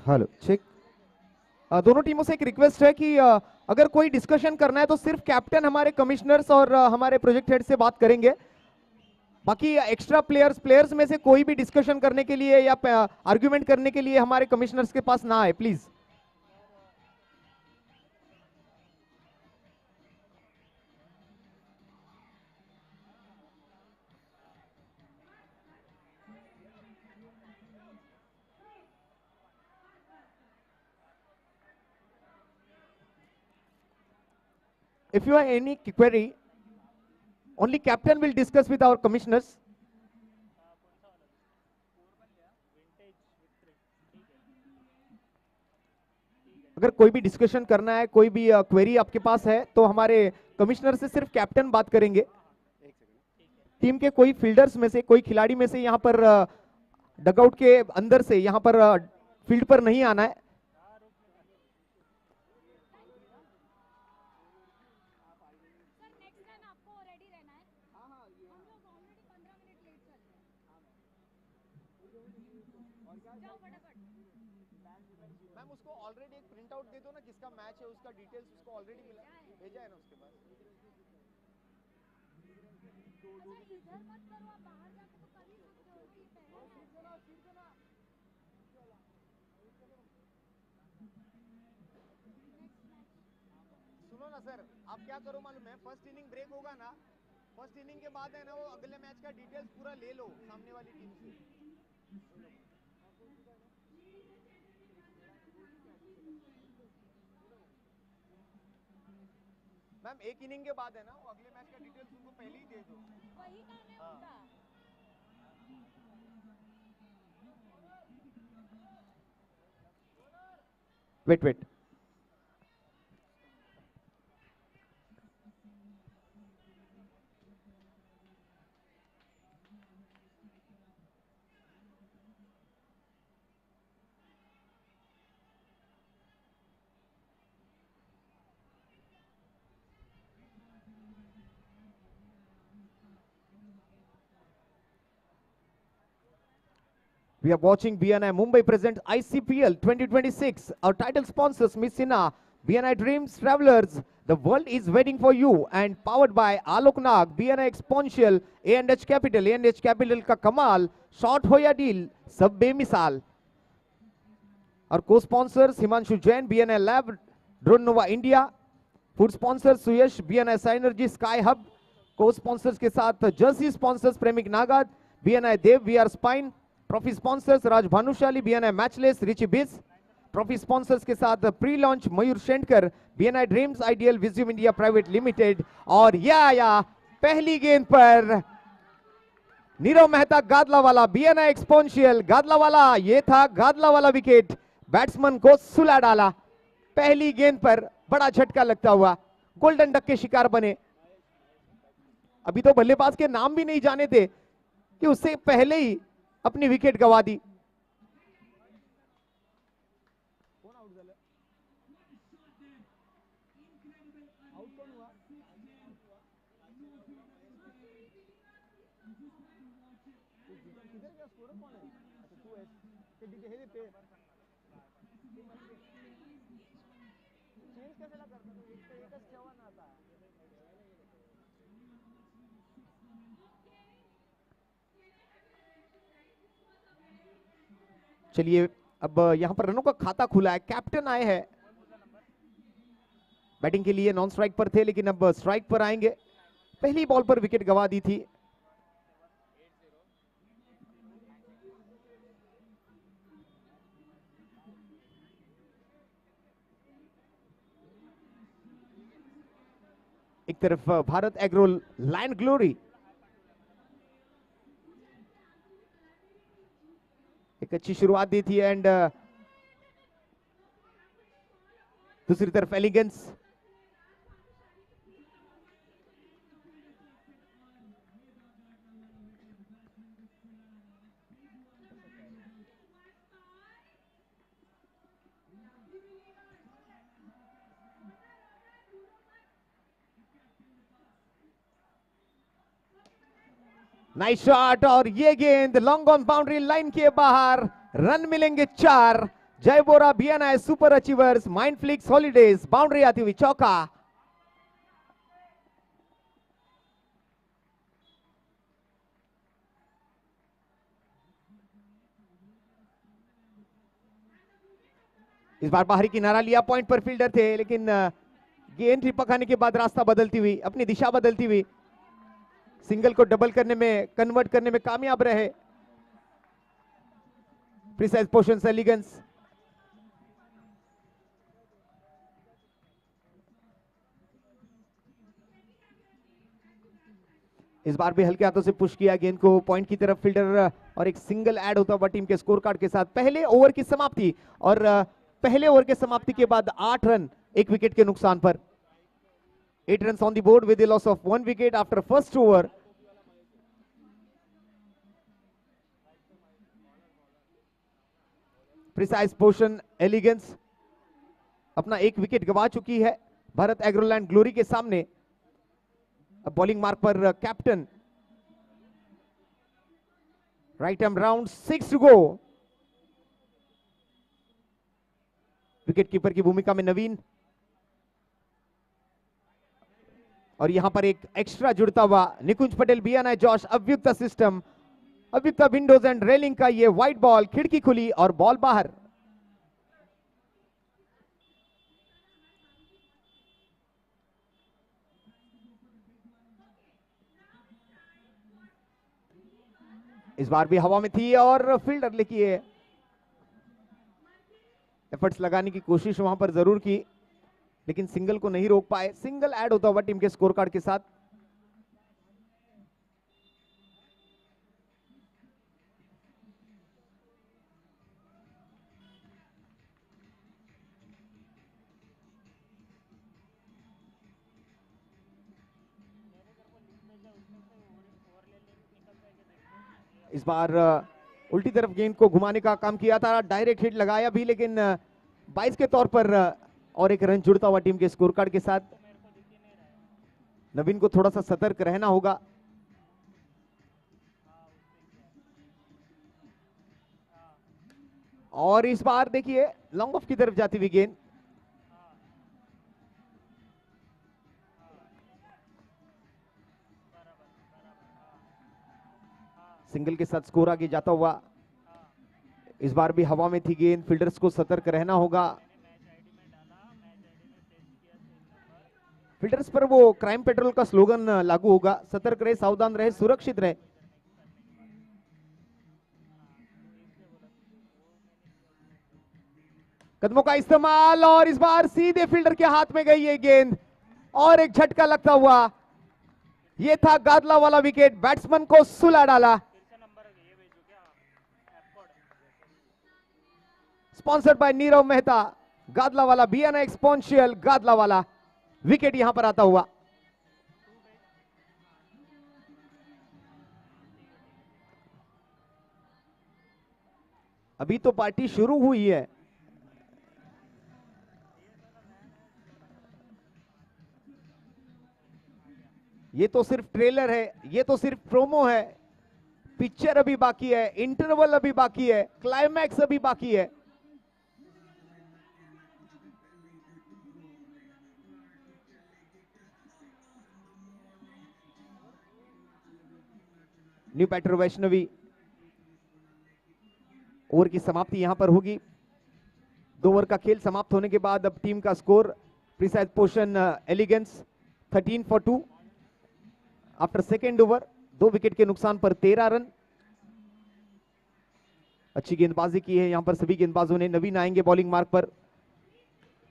Hello check. दोनों टीमों से एक रिक्वेस्ट है कि अगर कोई डिस्कशन करना है तो सिर्फ कैप्टन हमारे कमिश्नर्स और हमारे प्रोजेक्ट हेड से बात करेंगे। बाकी एक्स्ट्रा प्लेयर्स में से कोई भी डिस्कशन करने के लिए या आर्ग्यूमेंट करने के लिए हमारे कमिश्नर्स के पास ना आए please. If you have any query, only captain will discuss with our commissioners. अगर कोई भी डिस्कशन करना है, कोई भी क्वेरी आपके पास है तो हमारे कमिश्नर से सिर्फ कैप्टन बात करेंगे। टीम के कोई फील्डर्स में से, कोई खिलाड़ी में से यहाँ पर डगआउट के अंदर से यहाँ पर फील्ड पर नहीं आना है। मैम उसको ऑलरेडी एक प्रिंट आउट दे दो ना, किसका मैच है उसका डिटेल्स उसको ऑलरेडी मिला भेजा है ना उसके पास। इधर मत करो, आप बाहर जाके तो कर ही सकते हो। सुनो ना सर, आप क्या करो मालूम है, फर्स्ट इनिंग ब्रेक होगा ना, फर्स्ट इनिंग के बाद है ना वो अगले मैच का डिटेल्स पूरा ले लो सामने वाली टीम से। मैम एक इनिंग के बाद है ना वो अगले मैच का डिटेल्स उनको पहले ही दे दो। वही काम है उनका। Wait We are watching BNI Mumbai present ICPL 2026. Our title sponsors Miss Sinha, BNI Dreams Travelers. The world is waiting for you and powered by Alok Nag, BNI Exponential, A&H Capital. A&H Capital का कमाल, short हो या deal, सब बेमिसाल। Our co-sponsors Himanshu Jain, BNI Lab, Drone Nova India. Food sponsors Suyash, BNI Synergy Sky Hub. Co-sponsors के साथ jersey sponsors प्रेमिक नागाद, BNI Dev, VR Spine. Trophy sponsors Raj Bhanushali, BNI matchless, Richie biz. Trophy sponsors के साथ pre launch Mayur Shendkar, BNI dreams ideal Visume India private limited. और या पहली गेंद पर नीरव मेहता गादला वाला, बीएनआई एक्सपोनेंशियल गादला वाला, ये था गादला वाला विकेट, बैट्समैन को सुला डाला। पहली गेंद पर बड़ा झटका लगता हुआ गोल्डन डक के शिकार बने। अभी तो बल्लेबाज के नाम भी नहीं जाने थे कि उससे पहले ही अपनी विकेट गवा दी। चलिए अब यहां पर रनों का खाता खुला है, कैप्टन आए हैं बैटिंग के लिए, नॉन स्ट्राइक पर थे लेकिन अब स्ट्राइक पर आएंगे। पहली बॉल पर विकेट गवा दी थी। एक तरफ भारत एग्रो लाइन ग्लोरी, एक अच्छी शुरुआत दी थी एंड दूसरी तरफ एलिगेंस। नाइस शॉट और ये गेंद लॉन्ग ऑन बाउंड्री लाइन के बाहर, रन मिलेंगे 4। Jay Bora BNI super achievers Mindflix holidays, boundary आती हुई चौका। इस बार बाहरी किनारा लिया, पॉइंट पर फील्डर थे, लेकिन गेंद टिपक आने के बाद रास्ता बदलती हुई, अपनी दिशा बदलती हुई सिंगल को डबल करने में, कन्वर्ट करने में कामयाब रहे। Precise position, elegance. इस बार भी हल्के हाथों से पुश किया गेंद को पॉइंट की तरफ, फील्डर और एक सिंगल ऐड होता हुआ टीम के स्कोर कार्ड के साथ। पहले ओवर की समाप्ति, और पहले ओवर के समाप्ति के बाद 8 रन एक विकेट के नुकसान पर। 8 runs on the board with the loss of 1 wicket after first over. Precise position, elegance. अपना एक विकेट गंवा चुकी है भारत एग्रोलैंड ग्लोरी के सामने। अब बॉलिंग मार्क पर captain. Right arm round, 6 to go. Wicket keeper की भूमिका में नवीन, और यहां पर एक एक्स्ट्रा जुड़ता हुआ Nikunj Patel, BNI Josh, Avyukta system, Avyukta windows and railing का ये वाइड बॉल, खिड़की खुली और बॉल बाहर। इस बार भी हवा में थी और फील्डर लेकिए एफर्ट्स लगाने की कोशिश वहां पर जरूर की, लेकिन सिंगल को नहीं रोक पाए। सिंगल ऐड होता हुआ टीम के स्कोर कार्ड के साथ। इस बार उल्टी तरफ गेंद को घुमाने का काम किया था, डायरेक्ट हिट लगाया भी, लेकिन 22 के तौर पर और एक रन जुड़ता हुआ टीम के स्कोर कार्ड के साथ। नवीन को थोड़ा सा सतर्क रहना होगा। और इस बार देखिए लॉन्ग ऑफ की तरफ जाती हुई गेंद, सिंगल के साथ स्कोर आगे जाता हुआ। इस बार भी हवा में थी गेंद, फील्डर्स को सतर्क रहना होगा। फील्डर्स पर वो क्राइम पेट्रोल का स्लोगन लागू होगा, सतर्क रहे, सावधान रहे, सुरक्षित रहे। कदमों का इस्तेमाल, और इस बार सीधे फील्डर के हाथ में गई ये गेंद और एक झटका लगता हुआ। ये था गादला वाला विकेट, बैट्समैन को सुला डाला। स्पॉन्सर्ड बाय नीरव मेहता, गादला वाला, बीएनआई एक्सपोनेंशियल गादला वाला विकेट यहां पर आता हुआ। अभी तो पार्टी शुरू हुई है। ये तो सिर्फ ट्रेलर है, ये तो सिर्फ प्रोमो है। पिक्चर अभी बाकी है, इंटरवल अभी बाकी है, क्लाइमैक्स अभी बाकी है। New batter Vaishnavi. ओवर की समाप्ति यहां पर होगी। 2 ओवर का खेल समाप्त होने के बाद अब टीम का score, precise position, elegance 13 for 2 after second over. 2 wicket के नुकसान पर 13 रन। अच्छी गेंदबाजी की है यहां पर सभी गेंदबाजों ने। नवीन आएंगे बॉलिंग मार्क पर,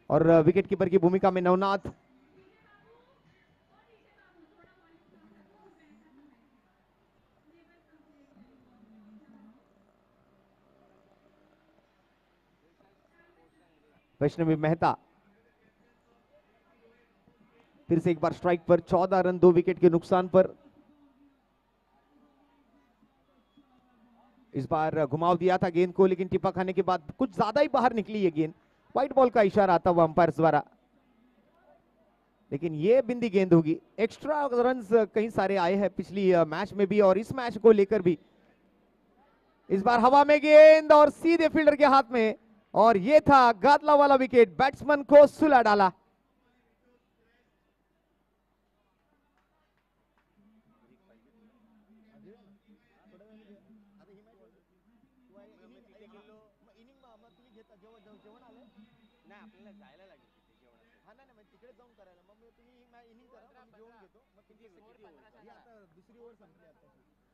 और विकेट कीपर की भूमिका में नवनाथ। वैष्णवी मेहता फिर से एक बार स्ट्राइक पर, 14 रन 2 विकेट के नुकसान पर। इस बार घुमाव दिया था गेंद को, लेकिन टिपा खाने के बाद कुछ ज्यादा ही बाहर निकली है गेंद। व्हाइट बॉल का इशारा आता हुआ अंपायर्स द्वारा, लेकिन ये बिंदी गेंद होगी। एक्स्ट्रा रन्स कई सारे आए हैं पिछली मैच में भी और इस मैच को लेकर भी। इस बार हवा में गेंद और सीधे फील्डर के हाथ में, और ये था गादला वाला विकेट, बैट्समैन को सुला डाला।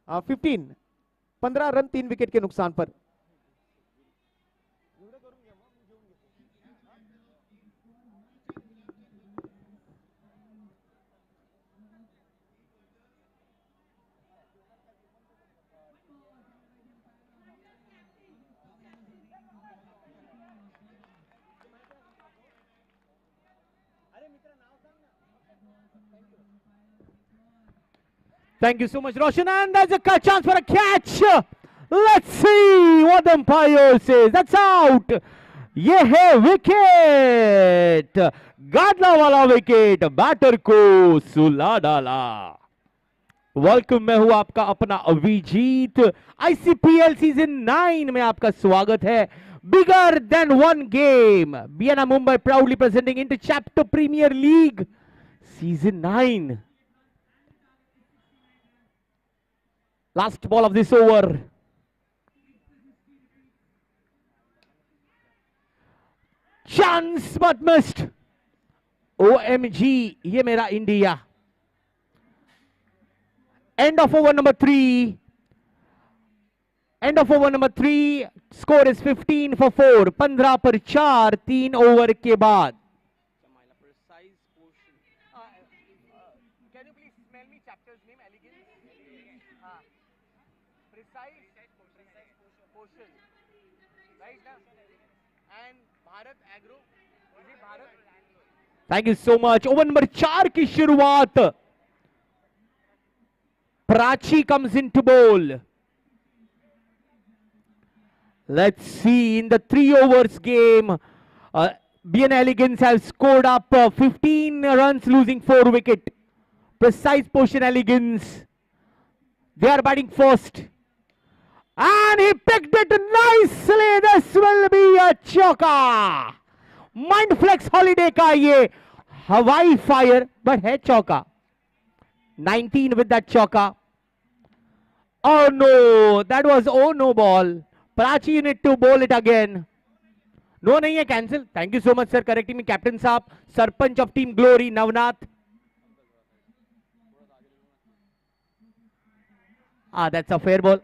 हाँ 15 रन 3 विकेट के नुकसान पर। Thank you so much, Roshan. And there's a chance for a catch. Let's see what the umpire says. That's out. ये है विकेट, गादला वाला विकेट, बैटर को सुला डाला। वेलकम, मैं हूं आपका अपना अभिजीत। आईसीपीएल सीजन 9 में आपका स्वागत है। Bigger than one game. BNI Mumbai proudly presenting into Chapter Premier League Season 9. Last ball of this over. Chance but missed. OMG, ये मेरा India. End of over number 3. End of over number 3. Score is 15 for 4. 15 पर 4 3 over के बाद। Can you please smell me chapter's name? Elegance. Precise potion. Right now. And Bharat Agro. Is it Bharat? Thank you so much. Over number 4 की शुरुआत। Prachi comes into bowl. Let's see, in the 3 overs game, BN Elegance has scored up 15 runs, losing 4 wickets. Precise Potion Elegance. They are batting first. And he picked it nicely. This will be a chauka. Mindflex Holiday ka ye Hawaii fire, but hai chauka. 19 with that chauka. Oh no, that was oh no ball. Prachi, you need to bowl it again. No, nahi hai, cancel. Thank you so much, sir, correcting me. Captain Saab, Sarpanch of Team Glory, Navnath. That's a fair ball.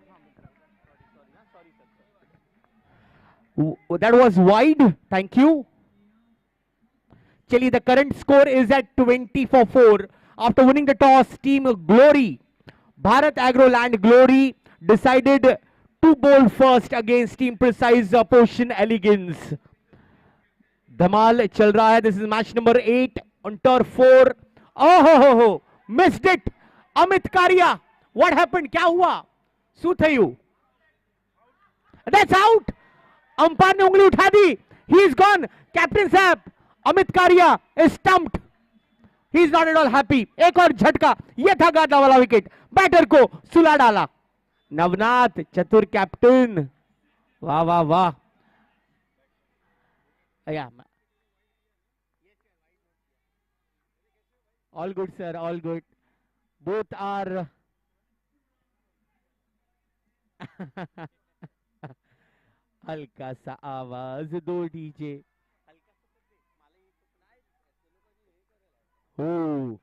That was wide. Thank you. Chali, the current score is at 20 for 4. After winning the toss, Team Glory, Bharat Agro Land Glory, decided to bowl first against Team Precise Potion Elegance. Dhamal chal raha hai. This is match number 8 on turf 4. Oh, missed it. Amit Karia. What happened? Kya hua? Su thayu. That's out. Umpire ne ungli utha di. He is gone. Captain Saab, Amit Karia is stumped. He is not at all happy. एक और झटका. ये था गादला वाला wicket. Batter को सुला डाला. नवनाथ, चतुर कैप्टन. वाह वाह वाह. Yeah. All good, sir. All good. Both are. हल्का सा आवाज दो DJ. Oh.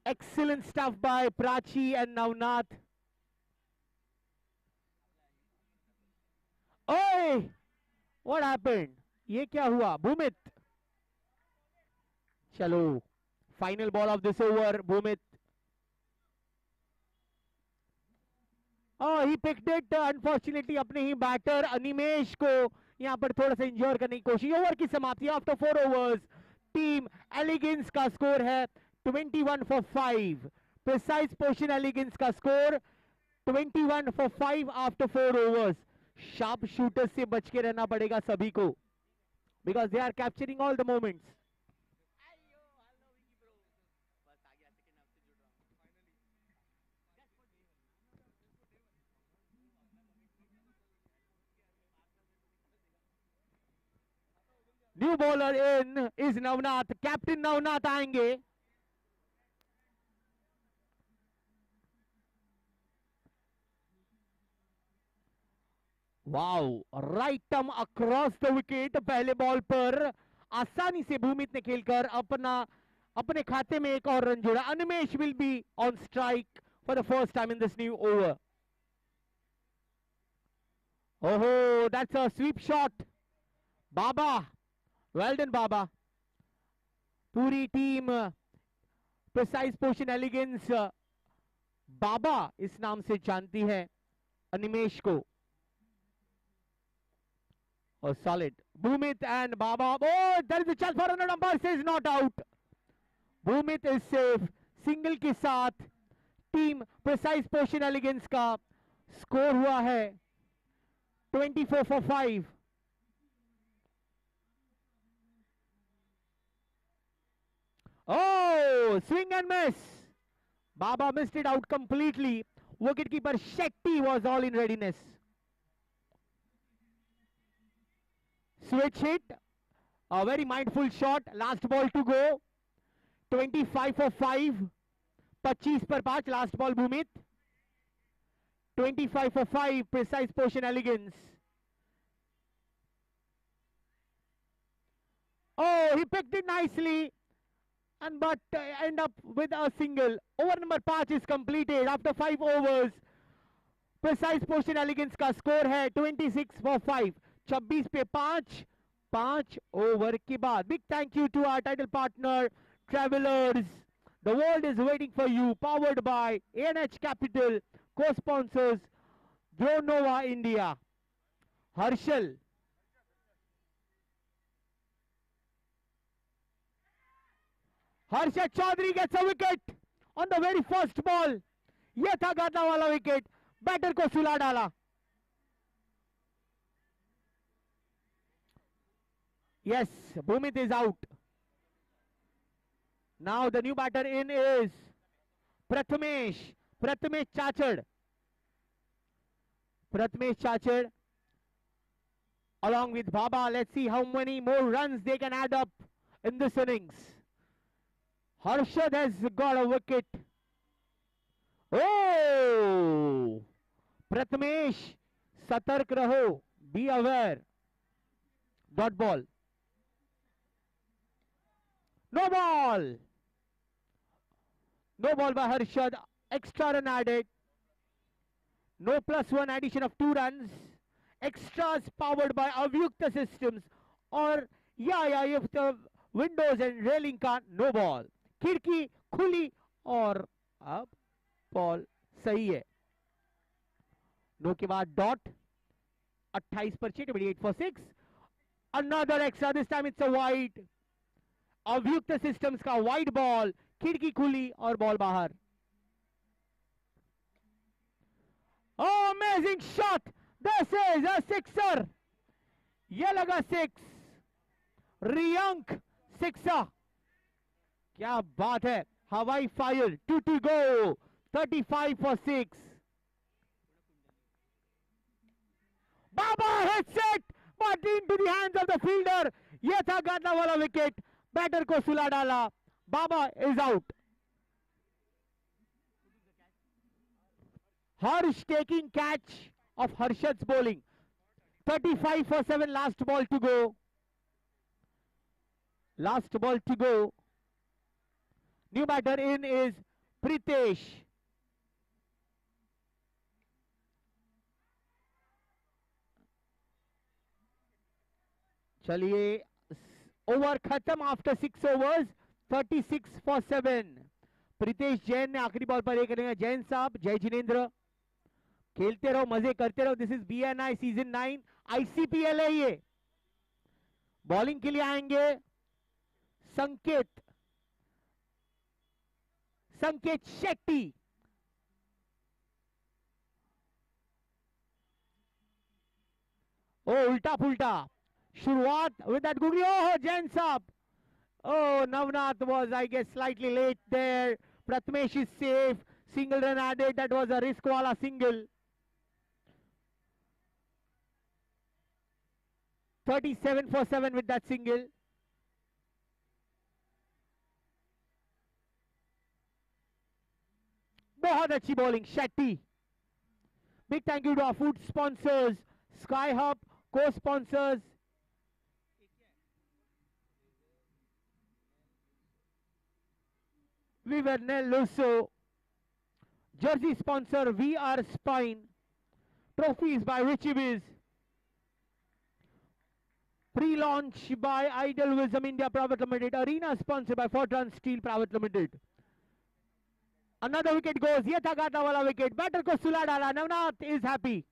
Excellent stuff by Prachi and Navnath. Oi! What happened? ये क्या हुआ? Bhumit. चलो. Final ball of this over, Bhumit. Oh, he picked it. Unfortunately, अपने ही batter Animesh को यहाँ पर थोड़ा सा इंजोर करने की कोशिश. ओवर की समाप्ति आफ्टर 4 overs. टीम एलिगेंस का स्कोर है 21 for 5. Precise Potion Elegance का score 21 for 5 after 4 overs. Sharp shooters से बच के रहना पड़ेगा सभी को, because they are capturing all the moments. New bowler in is Navnath, captain Navnath आएंगे. Wow, right arm across the wicket. पहले बॉल पर आसानी से भूमित ने खेलकर अपने खाते में एक और रन जोड़ा. Animesh will be on strike for the first time in this new over. ओहो, that's a sweep shot. Baba, well done Baba. पूरी team precise potion elegance Baba इस नाम से जानती है अनिमेश को. और solid Bhumit and Baba. Oh, there is a chance for run. Umpire says not out. Bhumit is safe. Single के साथ टीम प्रिसाइज पोशन एलिगेंस का स्कोर हुआ है 24 for 5. Oh, swing and miss. Baba missed it out completely. Wicketkeeper Shetty was all in readiness. Switch hit. A very mindful shot. Last ball to go. 25 for 5. 25 पर 5. Last ball Bhumit. 25 for 5. Precise potion elegance. Oh, he picked it nicely. And but end up with a single. Over number 5 is completed after 5 overs. Precise potion elegance का score है 26 for 5. 26 पे 5 over के बाद. Big thank you to our title partner Travelers. The world is waiting for you. Powered by ANH Capital. Co-sponsors Dronova India. Harshal. Harshad Chaudhary gets a wicket on the very first ball. ये था गाना वाला wicket. Batter को सुला डाला. Yes, Bhumit is out. Now the new batter in is Prathamesh Chachad. Prathamesh Chachad along with Baba. Let's see how many more runs they can add up in this innings. Harshad has got a wicket. Oh! Prathamesh, satark raho. Be aware. Dot ball. No ball. No ball by Harshad. Extra run added. No +1 addition of 2 runs. Extras powered by Avyukta systems. Or if the windows and railing का no ball. खिड़की खुली और अब ball सही है. No के बाद dot. 28 पर 6. 28 for 6. Another extra. This time it's a wide. Avyukt systems का वाइड बॉल. खिड़की खुली और बॉल बाहर. Oh, amazing shot. This is a sixer. ये लगा 6. रियंक सिक्सा. क्या बात है. हवाई fire. 2 to go. 35 for 6. Baba hits it but into the hands of the fielder. ये था गाना वाला विकेट. बैटर को सुला डाला. Baba is out. Harsh taking catch of Harshad's bowling. 35 for 7. Last ball to go. Last ball to go. New batter in is Pritesh. चलिए, over खत्म after 6 overs. 36 for 7. Pritesh Jain ने आखिरी बॉल पर एक करेंगे. जैन साहब, जय जिनेंद्र. खेलते रहो, मजे करते रहो. This is BNI season 9 ICPL है ये. बॉलिंग के लिए आएंगे संकेत शेट्टी. ओ, उल्टा फुल्टा शुरुआत विद दैट गुगली. ओह, जैन साहब. Oh, Navnath was, I guess, slightly late there. Prathamesh is safe. Single run added. That was a risk wala single. 37 for 7 with that single. बहुत अच्छी bowling, Shetty. Big thank you to our food sponsors, Sky Hub, co-sponsors. Vivernel Lusso, jersey sponsor VR Spine, trophies by Richie Biz, pre-launch by Idol Wisdom India Private Limited, arena sponsored by Fortran Steel Private Limited. Another wicket goes, ये था गाता वाला wicket, batter को सुला डाला, Navnath is happy.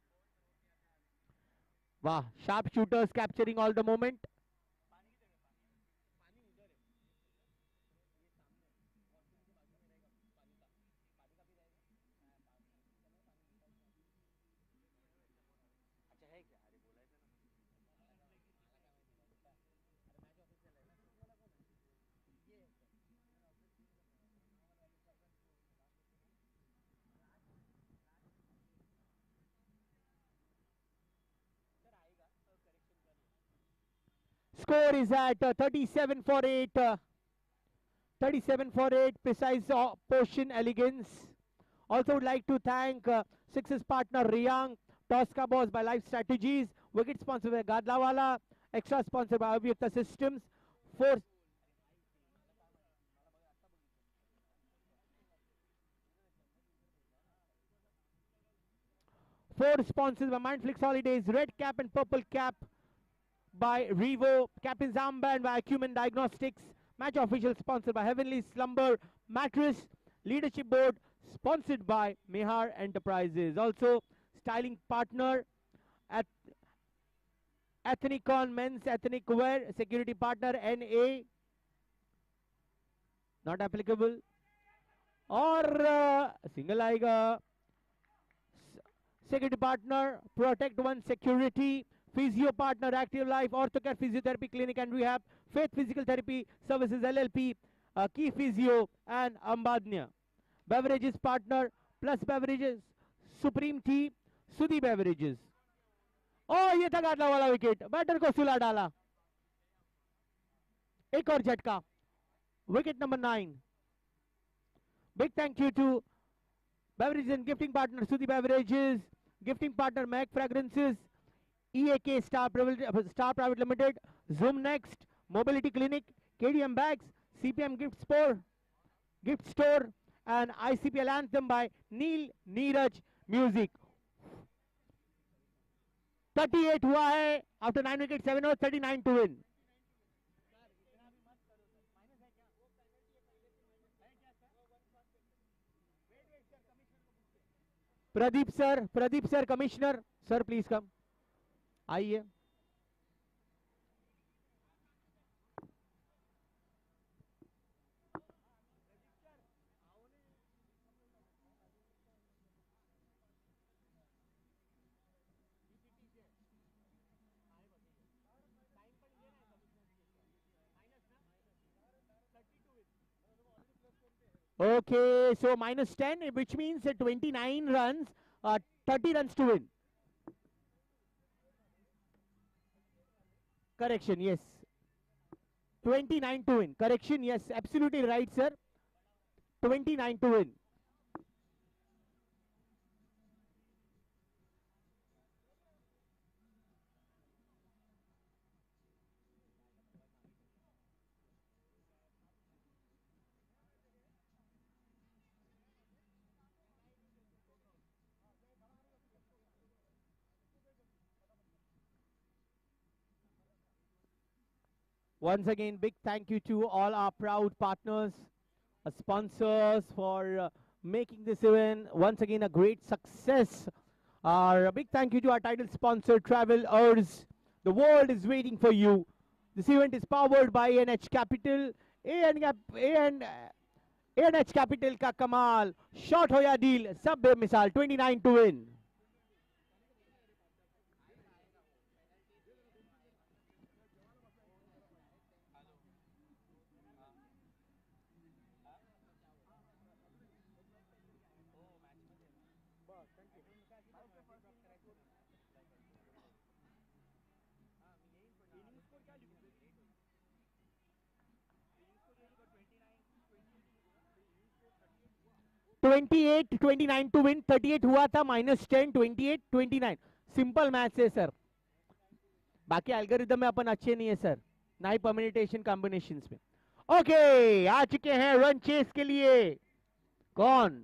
Wow, sharp shooters capturing all the moment. Score is at 37 for 8. 37 for 8. Precise portion elegance. Also would like to thank Sixes partner Riyang. Tosca Boss by Life Strategies. Wicket sponsored by Gadlawala. Extra sponsored by Avyakta Systems. Four sponsors by Mindflix Holidays. Red cap and purple cap by Revo, Captain's Armband by Acumen Diagnostics, match official sponsored by Heavenly Slumber Mattress, leadership board sponsored by Mehar Enterprises. Also, styling partner at Ethnicon Men's Ethnic Wear, security partner NA, not applicable, or single आएगा. Security partner Protect One Security, physio partner Active Life, Orthocare Physiotherapy Clinic and Rehab, Faith Physical Therapy Services LLP, Key Physio and Ambadnia. Beverages partner Plus Beverages, Supreme Tea, Sudhi Beverages. Oh, ये था गाटला वाला wicket, batter को सुला डाला. एक और झटका. Wicket number 9. Big thank you to Beverages and gifting partner Sudhi Beverages, gifting partner Mac Fragrances, EAK Star Private Limited, Zoom Next, Mobility Clinic, KDM Bags, CPM Gift Store, and ICPL Anthem by Neil Neeraj Music. 38 हुआ है after 9 wickets, 7 overs, 39 to win. Pradeep sir, commissioner, sir please come. आइए. Okay, so minus 10, which means 29 runs, 30 runs to win. Correction, yes. 29 to win. Correction, yes. Absolutely right, sir. 29 to win. Once again, big thank you to all our proud partners, sponsors for making this event once again a great success. A big thank you to our title sponsor, Travelers. The world is waiting for you. This event is powered by ANH Capital. ANH Capital का कमाल, short हो या deal, सब बेमिसाल, 29 to win. 28-29 to win. 38 हुआ था, -10, 28-29. Simple match है sir. बाकी एल्गोरिथम में अपन अच्छे नहीं है सर, ना ही परम्यूटेशन कॉम्बिनेशन में. ओके, आ चुके हैं रन चेस के लिए. कौन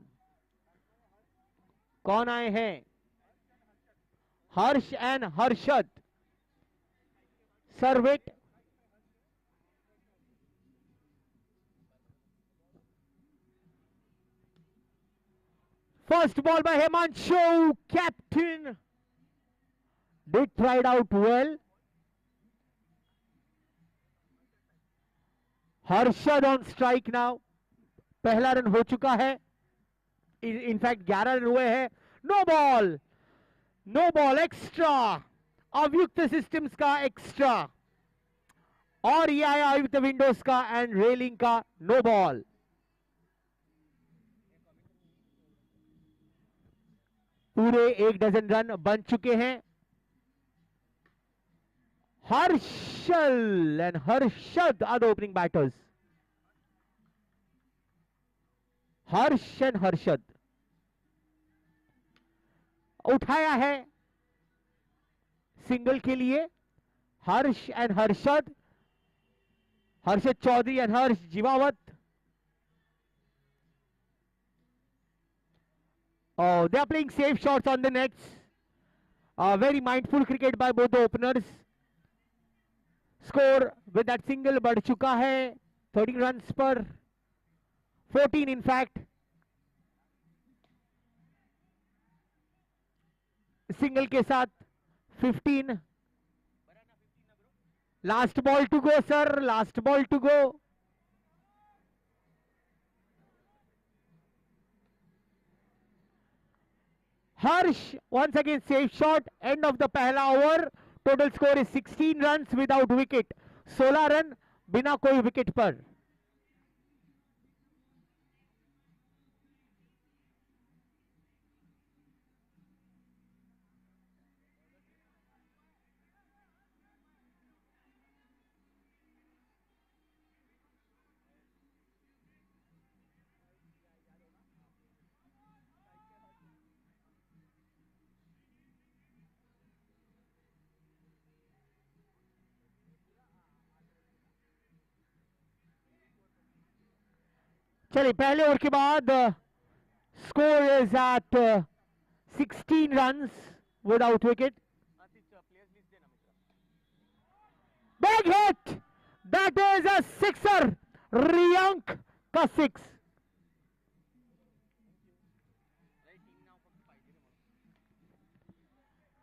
कौन आए हैं? Harsh and Harshad. Sir wait. First ball by Himanshu, captain. Did tried out well. Harshad on strike now. पहला रन हो चुका है. इनफैक्ट 11 रन हुए हैं. No ball extra. Avyukt systems का एक्स्ट्रा. और ये आया अवयुक्त विंडोज का एंड रेलिंग का नो बॉल. पूरे 1 डजन रन बन चुके हैं. Harshal and Harshad are the opening batters. Harsh and Harshad उठाया है सिंगल के लिए. Harsh and Harshad, Harshad Chaudhary and Harsh Jivawat. Oh, they are playing safe shots on the nets. Very mindful cricket by both the openers. Score with that single बढ़ चुका है 13 runs पर. 14 in fact. Single के साथ 15. Last ball to go sir. Last ball to go. Harsh once again safe shot. End of the पहला over. Total score is 16 runs without wicket. 16 run बिना कोई wicket पर. चलिए पहले ओवर के बाद score is at 16 runs without wicket. Big hit, that is a sixer. रियंक का 6.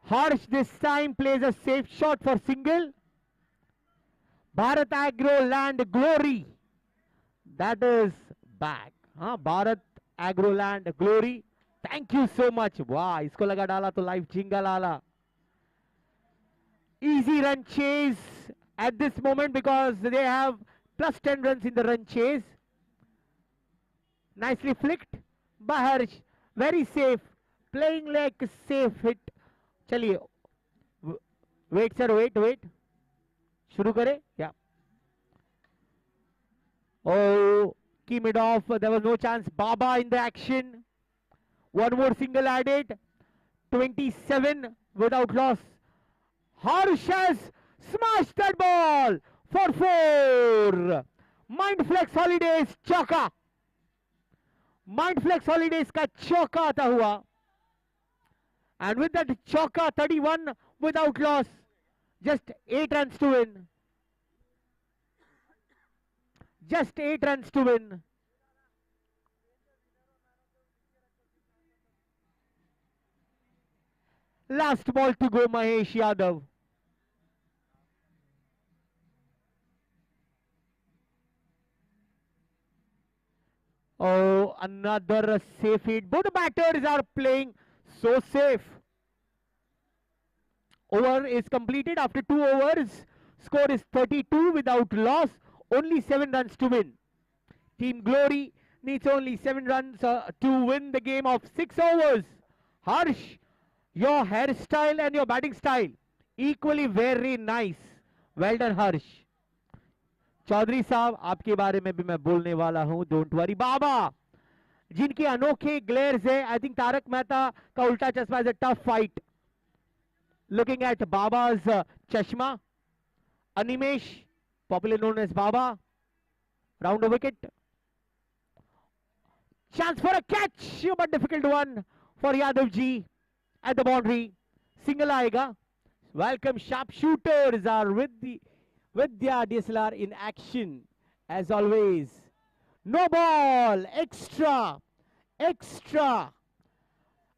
Harsh this time plays a safe shot for single. Bharat Agro Land Glory, that is back. हाँ, Bharat Agro Land Glory, thank you so much. वाह, इसको लगा डाला तो live jingle आला. Easy run chase at this moment because they have plus 10 runs in the run chase. Nicely flicked by Harsh, very safe, playing like a safe hit. चलिए wait sir, wait शुरू करें क्या? Oh, keep it off. There was no chance. Baba in the action. One more single added. 27 without loss. Harsh has smashed that ball for 4. Mindflex Holidays चौका. Mindflex Holidays का चौका आता हुआ. And with that chauka, 31 without loss. Just 8 runs to win. Just 8 runs to win. Last ball to go, Mahesh Yadav. Oh, another safe hit. Both the batters are playing so safe. Over is completed after 2 overs. Score is 32 without loss. Only 7 runs to win. Team Glory needs only 7 runs to win the game of 6 overs. Harsh, your hairstyle and your batting style equally very nice. Well done, Harsh. Chaudhary साहब, आपके बारे में भी मैं बोलने वाला हूं. Don't worry, बाबा. जिनकी अनोखे ग्लेयर्स है. I think तारक मेहता का उल्टा चश्मा is a tough fight. Looking at Baba's chashma. Animesh, popularly known as Baba, round a wicket. Chance for a catch, but difficult one for Yadav ji at the boundary. Single aega. Welcome sharpshooters are with their DSLR in action as always. No ball, extra.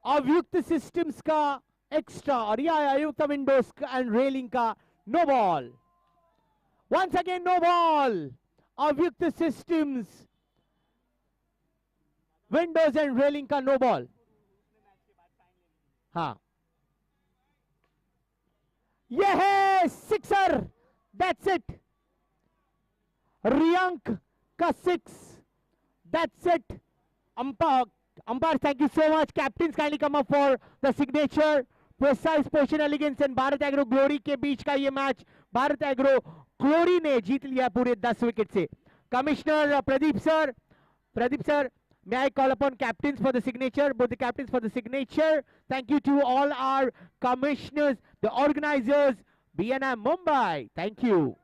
अवयुक्त systems का extra और या अयुक्त windows and railing का no ball. Once again no ball. अवयुक्त systems, windows and railing का no ball. हाँ, ये है sixer. That's it. Riyank का 6. That's it. Umpires, thank you so much. Captains kindly come up for the signature. Precise Potion Elegance and Bharat agro glory के बीच का ये match Bharat agro glory ने जीत लिया पूरे 10 विकेट से. Commissioner Pradeep sir, may I call upon captains for the signature, both the captains for the signature. Thank you to all our commissioners, the organizers, BNI Mumbai. Thank you.